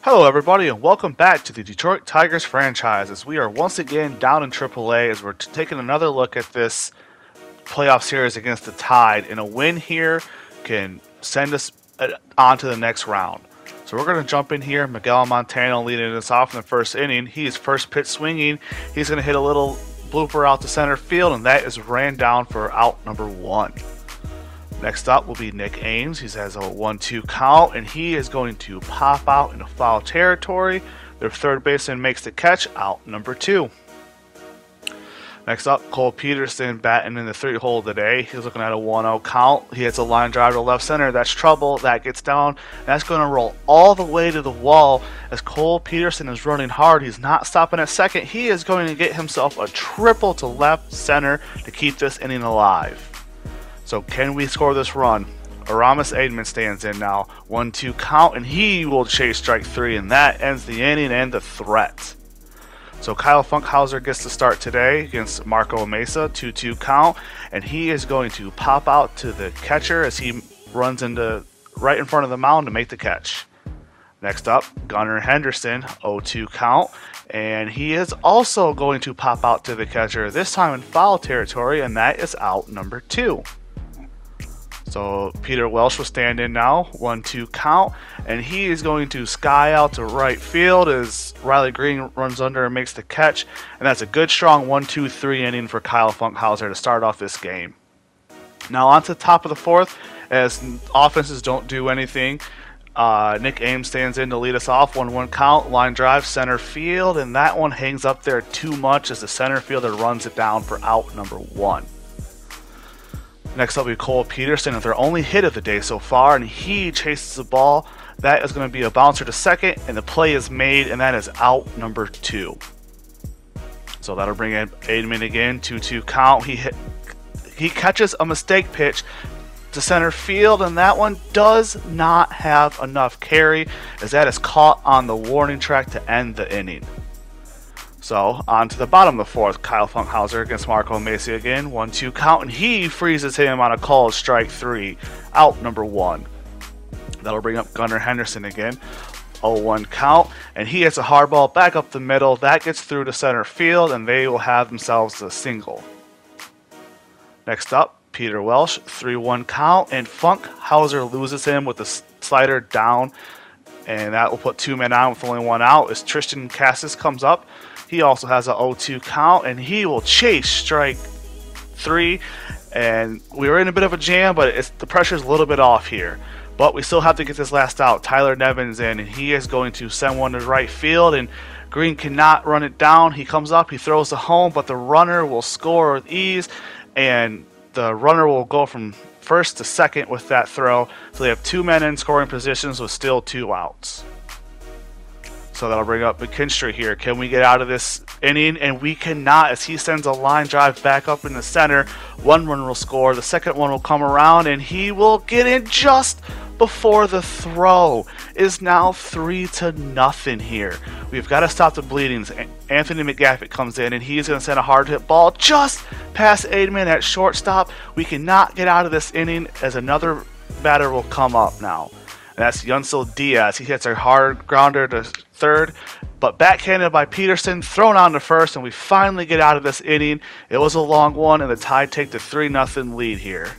Hello everybody and welcome back to the Detroit Tigers franchise as we are once again down in AAA as we're taking another look at this playoff series against the Tide, and a win here can send us on to the next round. So we're going to jump in here. Miguel Montano leading us off in the first inning. He's first pitch swinging. He's going to hit a little blooper out to center field, and that is ran down for out number 1. Next up will be Nick Ames. He has a 1-2 count, and he is going to pop out into foul territory. Their third baseman makes the catch, out number 2. Next up, Cole Peterson batting in the 3-hole today. He's looking at a 1-0 count. He hits a line drive to left center. That's trouble. That gets down. That's going to roll all the way to the wall as Cole Peterson is running hard. He's not stopping at second. He is going to get himself a triple to left center to keep this inning alive. So can we score this run? Aramis Aidman stands in now. 1-2 count, and he will chase strike 3, and that ends the inning and the threat. So Kyle Funkhauser gets the start today against Marco Mesa. 2-2 count, and he is going to pop out to the catcher as he runs into right in front of the mound to make the catch. Next up, Gunnar Henderson, 0-2 count, and he is also going to pop out to the catcher, this time in foul territory, and that is out number 2. So Peter Welsh will stand in now, 1-2 count, and he is going to sky out to right field as Riley Green runs under and makes the catch, and that's a good strong 1-2-3 inning for Kyle Funkhauser to start off this game. Now on to the top of the 4th, as offenses don't do anything. Nick Ames stands in to lead us off, 1-1 count, line drive, center field, and that one hangs up there too much as the center fielder runs it down for out number 1. Next up will be Cole Peterson with their only hit of the day so far, and he chases the ball. That is going to be a bouncer to second, and the play is made, and that is out number 2. So that'll bring in Aidman again, 2-2 count. He catches a mistake pitch to center field, and that one does not have enough carry as that is caught on the warning track to end the inning. So, on to the bottom of the 4th, Kyle Funkhauser against Marco Mesa again, 1-2 count, and he freezes him on a called strike 3, out number 1. That'll bring up Gunnar Henderson again, 0-1 count, and he hits a hard ball back up the middle. That gets through to center field, and they will have themselves a single. Next up, Peter Welsh, 3-1 count, and Funkhauser loses him with the slider down, and that will put 2 men on with only 1 out as Tristan Cassis comes up. He also has a 0-2 count, and he will chase strike 3. And we were in a bit of a jam, but the pressure's a little bit off here. But we still have to get this last out. Tyler Nevin's in, and he is going to send one to right field, and Green cannot run it down. He comes up, he throws the home, but the runner will score with ease, and the runner will go from first to second with that throw. So they have 2 men in scoring positions with still 2 outs. So that'll bring up McKinstry here. Can we get out of this inning? And we cannot, as he sends a line drive back up in the center. 1 run will score. The second one will come around, and he will get in just before the throw. It is now 3-0 here. We've got to stop the bleedings. Anthony McGaffett comes in, and he's going to send a hard hit ball just past Aidman at shortstop. We cannot get out of this inning as another batter will come up now. And that's Yunsel Diaz. He hits a hard grounder to third, but backhanded by Peterson, thrown on to first, and we finally get out of this inning. It was a long one, and the Tide take the 3-0 lead here.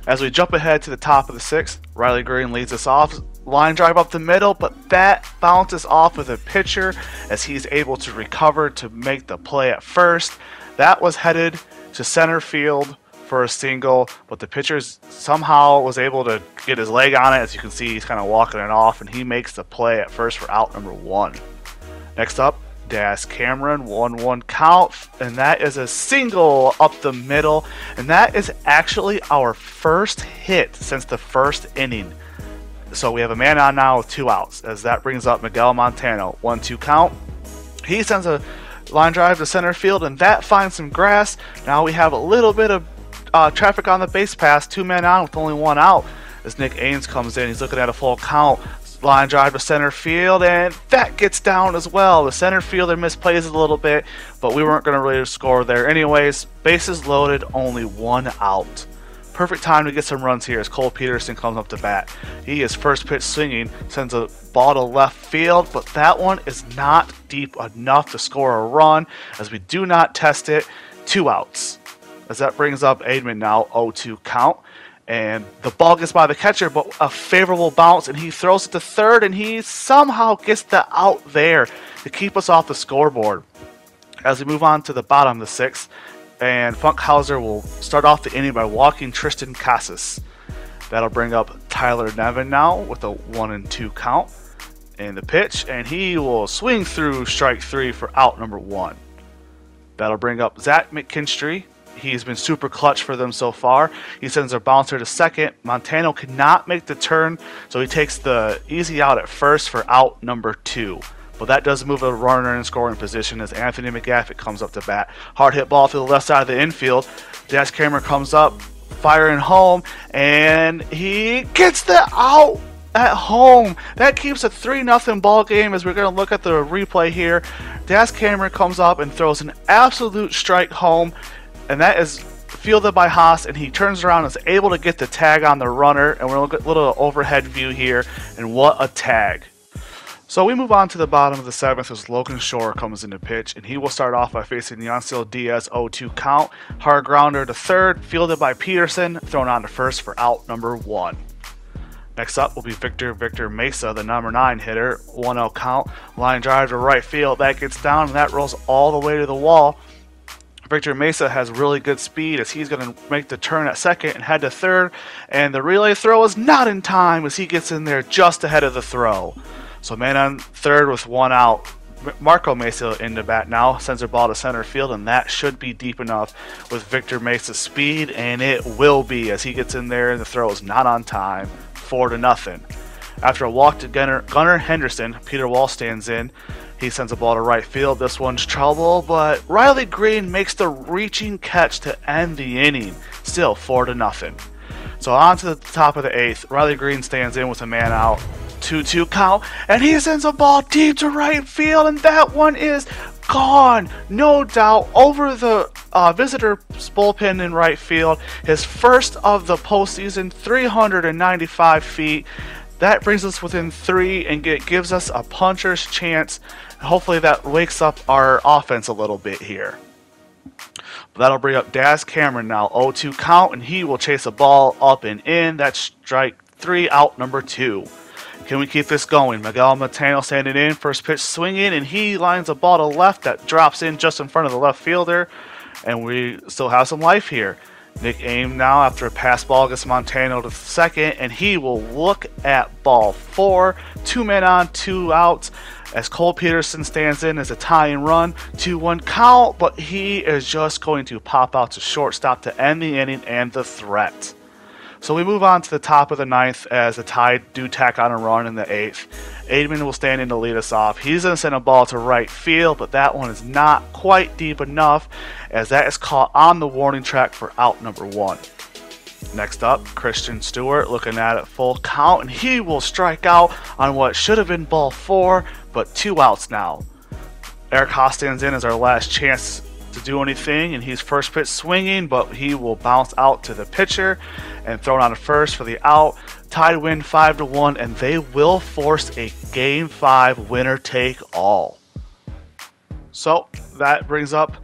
As we jump ahead to the top of the 6th, Riley Green leads us off. Line drive up the middle, but that bounces off with a pitcher as he's able to recover to make the play at first. That was headed to center field for a single, but the pitcher somehow was able to get his leg on it. As you can see, he's kind of walking it off, and he makes the play at first for out number 1. Next up, Das Cameron, 1-1 count, and that is a single up the middle, and that is actually our first hit since the first inning. So we have a man on now with 2 outs, as that brings up Miguel Montano, 1-2 count. He sends a line drive to center field, and that finds some grass. Now we have a little bit of traffic on the base pass, 2 men on with only 1 out as Nick Ames comes in. He's looking at a full count, line drive to center field, and that gets down as well. The center fielder misplays it a little bit, but we weren't going to really score there anyways. Bases loaded, only 1 out. Perfect time to get some runs here as Cole Peterson comes up to bat. He is first pitch swinging, sends a ball to left field, but that one is not deep enough to score a run as we do not test it. 2 outs. As that brings up Aidman now, 0-2 count. And the ball gets by the catcher, but a favorable bounce, and he throws it to third, and he somehow gets the out there to keep us off the scoreboard. As we move on to the bottom of the 6th, and Funkhauser will start off the inning by walking Tristan Casas. That'll bring up Tyler Nevin now with a 1-2 count in the pitch, and he will swing through strike 3 for out number 1. That'll bring up Zach McKinstry. He's been super clutch for them so far. He sends a bouncer to second. Montano cannot make the turn, so he takes the easy out at first for out number 2. But that does move a runner in scoring position as Anthony McGaffett comes up to bat. Hard hit ball to the left side of the infield. Dash Cameron comes up, firing home, and he gets the out at home. That keeps a 3-0 ball game as we're going to look at the replay here. Dash Cameron comes up and throws an absolute strike home, and that is fielded by Haas, and he turns around and is able to get the tag on the runner, and we're going to look at a little overhead view here, and what a tag. So we move on to the bottom of the 7th as Logan Shore comes into pitch, and he will start off by facing Yancel Diaz, 0-2 count. Hard grounder to third, fielded by Peterson, thrown on to first for out number 1. Next up will be Victor Mesa, the number 9 hitter, 1-0 count. Line drive to right field, that gets down, and that rolls all the way to the wall. Victor Mesa has really good speed as he's going to make the turn at second and head to third, and the relay throw is not in time as he gets in there just ahead of the throw. So man on third with 1 out. Marco Mesa in the bat now, sends a ball to center field, and that should be deep enough with Victor Mesa's speed, and it will be as he gets in there and the throw is not on time, 4-0. After a walk to Gunnar Henderson, Peter Wall stands in. He sends a ball to right field. This one's trouble, but Riley Green makes the reaching catch to end the inning. Still 4-0. So on to the top of the 8th. Riley Green stands in with a man out. 2-2 count, and he sends a ball deep to right field, and that one is gone, no doubt, over the visitor's bullpen in right field. His first of the postseason, 395 feet. That brings us within 3 and gives us a puncher's chance. Hopefully that wakes up our offense a little bit here. That'll bring up Daz Cameron now, 0-2 count, and he will chase a ball up and in. That's strike 3, out number 2. Can we keep this going? Miguel Montano standing in, first pitch swinging, and he lines a ball to left that drops in just in front of the left fielder, and we still have some life here. Nick Aim now after a pass ball gets Montano to second, and he will look at ball 4. 2 men on, 2 outs as Cole Peterson stands in as a tying run. 2-1 count, but he is just going to pop out to shortstop to end the inning and the threat. So we move on to the top of the 9th as the Tide do tack on a run in the 8th. Aidman will stand in to lead us off. He's going to send a ball to right field, but that one is not quite deep enough as that is caught on the warning track for out number 1. Next up, Christian Stewart looking at it full count, and he will strike out on what should have been ball 4, but 2 outs now. Eric Haas stands in as our last chance to do anything, and he's first pitch swinging, but he will bounce out to the pitcher and thrown on to first for the out. Tide win 5-1, and they will force a Game 5 winner take all. So that brings up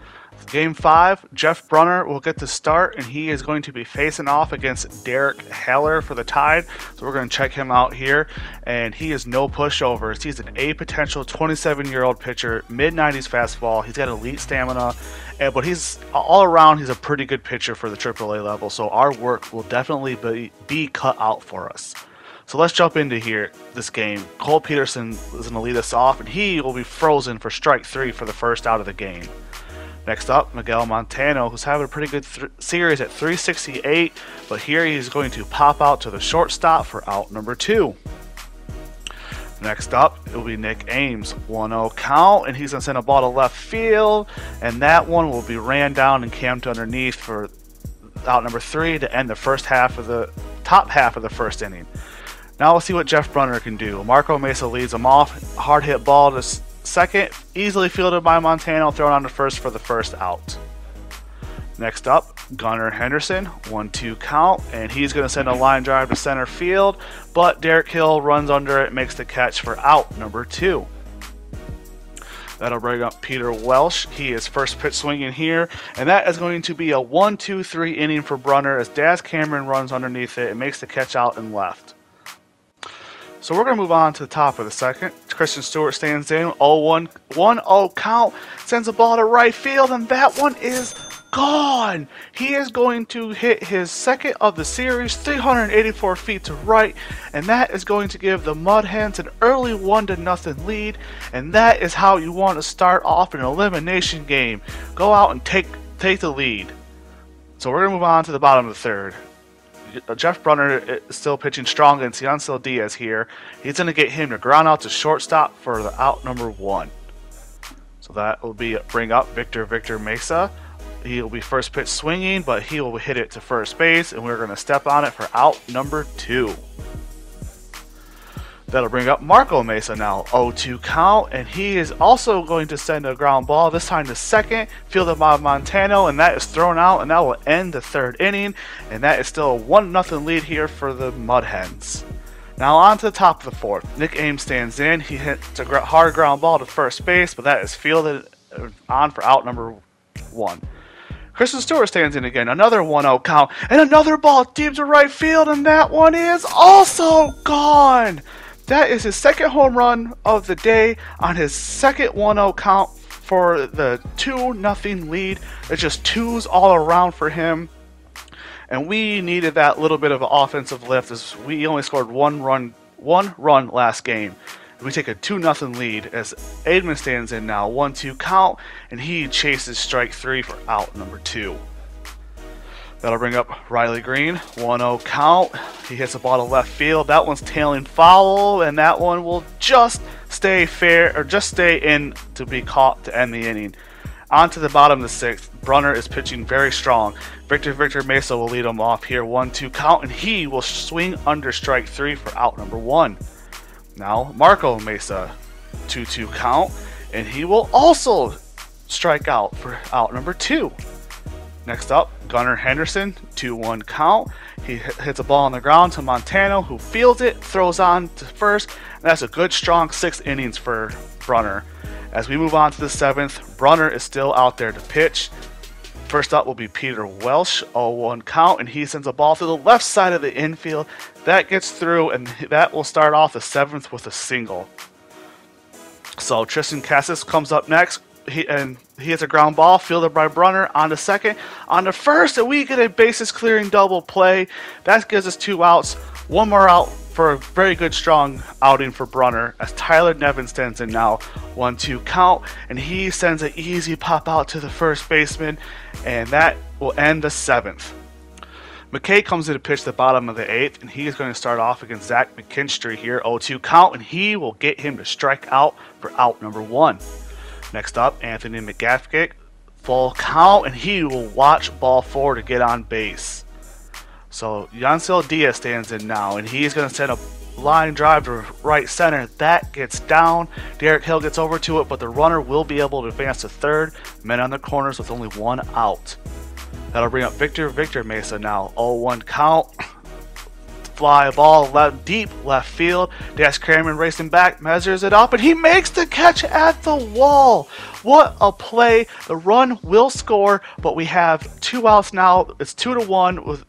Game 5. Jeff Brunner will get the start, and he is going to be facing off against Derek Heller for the Tide. So we're going to check him out here, and he is no pushovers. He's an A potential 27-year-old pitcher, mid-90s fastball. He's got elite stamina, but he's all around. He's a pretty good pitcher for the AAA level. So our work will definitely be cut out for us. So let's jump into this game. Cole Peterson is going to lead us off, and he will be frozen for strike 3 for the first out of the game. Next up, Miguel Montano, who's having a pretty good series at 368, but here he's going to pop out to the shortstop for out number 2. Next up, it will be Nick Ames, 1-0 count, and he's going to send a ball to left field, and that one will be ran down and camped underneath for out number 3 to end the top half of the first inning. Now we'll see what Jeff Brunner can do. Marco Mesa leads him off, hard hit ball to second, easily fielded by Montano, thrown on to first for the first out. Next up, Gunnar Henderson, 1-2 count, and he's going to send a line drive to center field, but Derek Hill runs under it, makes the catch for out number 2. That'll bring up Peter Welsh. He is first pitch swinging here, and that is going to be a 1-2-3 inning for Brunner as Daz Cameron runs underneath it and makes the catch out and left. So we're going to move on to the top of the second. Christian Stewart stands in, 1-0 count, sends a ball to right field, and that one is gone. He is going to hit his second of the series, 384 feet to right, and that is going to give the Mud Hens an early 1-0 lead, and that is how you want to start off an elimination game. Go out and take the lead. So we're going to move on to the bottom of the third. Jeff Brunner is still pitching strong against Yancel Diaz here. He's going to get him to ground out to shortstop for the out number 1. So that will bring up Victor Mesa. He will be first pitch swinging, but he will hit it to first base, and we're going to step on it for out number 2. That'll bring up Marco Mesa now, 0-2 count, and he is also going to send a ground ball, this time to second, fielded by Montano, and that is thrown out, and that will end the third inning, and that is still a 1-0 lead here for the Mud Hens. Now on to the top of the fourth. Nick Ames stands in. He hits a hard ground ball to first base, but that is fielded on for out number 1. Christian Stewart stands in again, another 1-0 count, and another ball deep to right field, and that one is also gone. That is his second home run of the day on his second 1-0 count for the 2-0 lead. It's just twos all around for him. And we needed that little bit of an offensive lift as we only scored one run last game. We take a 2-0 lead as Aidman stands in now, 1-2 count, and he chases strike 3 for out number 2. That'll bring up Riley Green, 1-0 count. He hits a ball to left field. That one's tailing foul, and that one will just stay fair, or just stay in to be caught to end the inning. On to the bottom of the sixth. Brunner is pitching very strong. Victor Mesa will lead him off here, 1-2 count, and he will swing under strike 3 for out number 1. Now Marco Mesa, 2-2 count, and he will also strike out for out number 2. Next up, Gunnar Henderson, 2-1 count. He hits a ball on the ground to Montano, who fields it, throws on to first, and that's a good strong 6 innings for Brunner. As we move on to the 7th, Brunner is still out there to pitch. First up will be Peter Welsh, 0-1 count, and he sends a ball to the left side of the infield. That gets through, and that will start off the 7th with a single. So Tristan Cassis comes up next. He hits a ground ball fielded by Brunner on the second. On the first, and we get a bases clearing double play. That gives us 2 outs. One more out for a very good strong outing for Brunner as Tyler Nevin stands in now, 1-2 count, and he sends an easy pop out to the first baseman, and that will end the 7th. McKay comes in to pitch the bottom of the 8th, and he is going to start off against Zach McKinstry here, 0-2 count, and he will get him to strike out for out number 1. Next up, Anthony McGaffgate, full count, and he will watch ball 4 to get on base. So Yancel Diaz stands in now, and he's going to send a line drive to right center. That gets down. Derek Hill gets over to it, but the runner will be able to advance to third. Men on the corners with only 1 out. That'll bring up Victor Mesa now, 0-1 count. Fly ball deep left field. Daz Cameron racing back, measures it up, and he makes the catch at the wall. What a play. The run will score, but we have 2 outs now. It's 2-1 with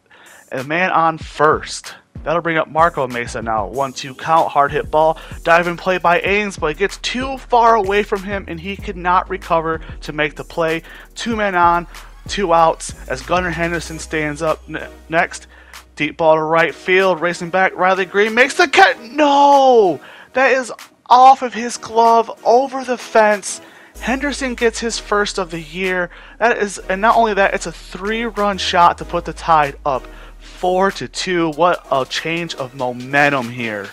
a man on first. That'll bring up Marco Mesa now, 1-2 count, hard hit ball. Diving play by Ains, but it gets too far away from him, and he cannot recover to make the play. 2 men on, 2 outs as Gunnar Henderson stands up next. Deep ball to right field, racing back, Riley Green makes the catch. No! That is off of his glove, over the fence. Henderson gets his first of the year. And not only that, it's a 3-run shot to put the Tide up 4-2. What a change of momentum here.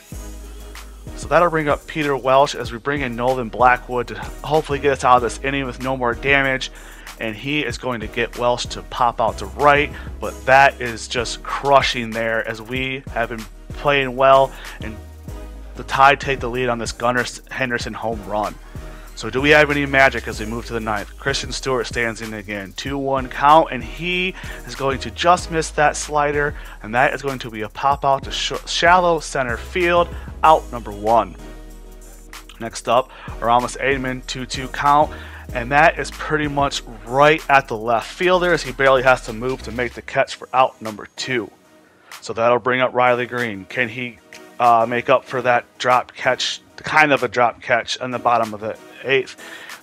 So that'll bring up Peter Welsh as we bring in Nolan Blackwood to hopefully get us out of this inning with no more damage. And he is going to get Welsh to pop out to right, but that is just crushing there as we have been playing well, and the Tide take the lead on this Gunnar Henderson home run. So do we have any magic as we move to the ninth? Christian Stewart stands in again. 2-1 count, and he is going to just miss that slider, and that is going to be a pop out to shallow center field, out number 1. Next up, Aramis Aidman, 2-2 count, and that is pretty much right at the left fielder as he barely has to move to make the catch for out number 2. So that'll bring up Riley Green. Can he make up for that drop catch, kind of a drop catch on the bottom of the 8th?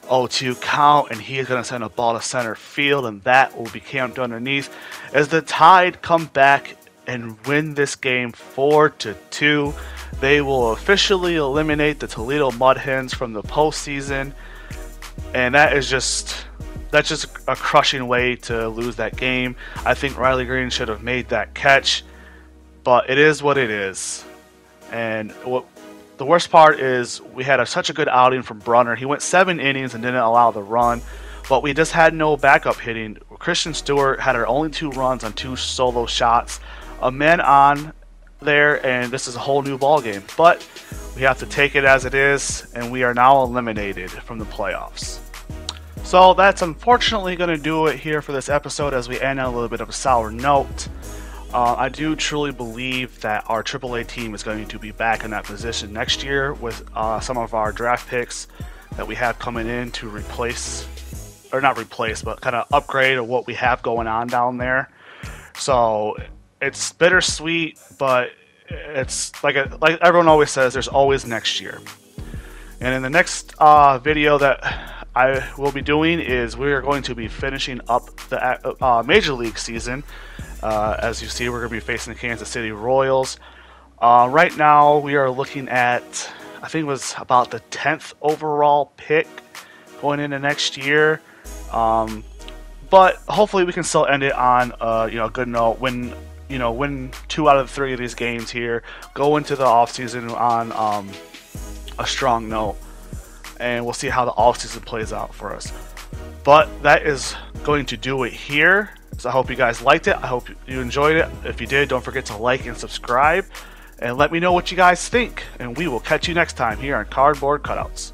0-2 count, and he is going to send a ball to center field, and that will be camped underneath as the Tide come back and win this game 4-2. They will officially eliminate the Toledo Mud Hens from the postseason, and that's just a crushing way to lose that game. I think Riley Green should have made that catch, but it is what it is. And what the worst part is, we had such a good outing from Brunner. He went 7 innings and didn't allow the run, but we just had no backup hitting. Christian Stewart had our only 2 runs on 2 solo shots, a man on there, and this is a whole new ball game. But we have to take it as it is, and we are now eliminated from the playoffs. So that's unfortunately going to do it here for this episode as we end on a little bit of a sour note. I do truly believe that our AAA team is going to be back in that position next year with some of our draft picks that we have coming in to replace, or not replace, but kind of upgrade of what we have going on down there. So it's bittersweet, but it's like everyone always says, there's always next year. And in the next video that I will be doing is we are going to be finishing up the Major League season. As you see, we're going to be facing the Kansas City Royals. Right now, we are looking at, I think it was about the 10th overall pick going into next year. But hopefully, we can still end it on a good note. Win 2 out of 3 of these games here. Go into the offseason on a strong note, and we'll see how the offseason plays out for us. But that is going to do it here. So I hope you guys liked it. I hope you enjoyed it. If you did, don't forget to like and subscribe. And let me know what you guys think. And we will catch you next time here on Cardboard Cutouts.